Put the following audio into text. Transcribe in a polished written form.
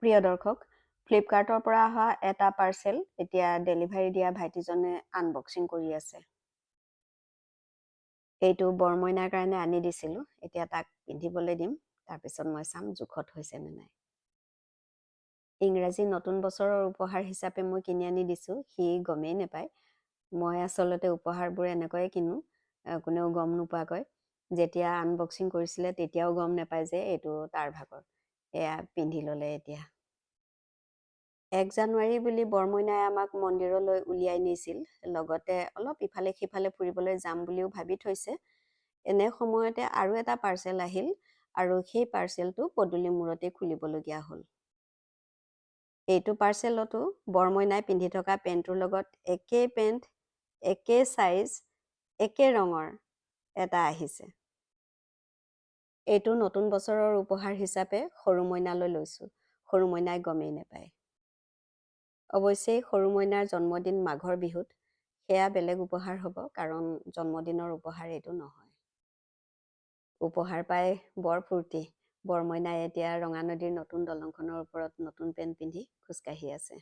প্ৰিয় দৰ্শক, ফ্লিপকাৰ্টৰ পৰা অহা এটা পাৰ্চেল এতিয়া ডেলিভাৰী দিয়া ভাইটিজনে আনবক্সিং কৰি আছে। এইটো বৰমইনাৰ কাৰণে আনি দিছিলোঁ। এতিয়া তাক পিন্ধিবলৈ দিম, তাৰপিছত মই চাম জোখত হৈছে নে নাই। ইংৰাজী নতুন বছৰৰ উপহাৰ হিচাপে মই কিনি আনি দিছোঁ, সি গমেই নাপায়। মই আচলতে উপহাৰবোৰ এনেকৈয়ে কিনো, কোনেও গম নোপোৱাকৈ। যেতিয়া আনবক্সিং কৰিছিলে তেতিয়াও গম নাপায় যে এইটো তাৰ ভাগৰ। এয়া পিন্ধি ল'লে এতিয়া। 1 জানুৱাৰী বুলি বৰমইনাই আমাক মন্দিৰলৈ উলিয়াই নিছিল, লগতে অলপ ইফালে সিফালে ফুৰিবলৈ যাম বুলিও ভাবি থৈছে। এনে সময়তে আৰু এটা পাৰ্চেল আহিল আৰু সেই পাৰ্চেলটো পদূলি মূৰতে খুলিবলগীয়া হ'ল। এইটো পাৰ্চেলতো বৰমইনাই পিন্ধি থকা পেণ্টটোৰ লগত একে পেণ্ট, একে চাইজ, একে ৰঙৰ এটা আহিছে। এইটো নতুন বছৰৰ উপহাৰ হিচাপে সৰু মইনালৈ লৈছোঁ। সৰু মইনাই গমেই নাপায়। অৱশ্যে সৰু মইনাৰ জন্মদিন মাঘৰ বিহুত, সেয়া বেলেগ উপহাৰ হ'ব, কাৰণ জন্মদিনৰ উপহাৰ এইটো নহয়। উপহাৰ পাই বৰ ফূৰ্তি। বৰমইনাই এতিয়া ৰঙা নদীৰ নতুন দলংখনৰ ওপৰত নতুন পেণ্ট পিন্ধি খোজকাঢ়ি আছে।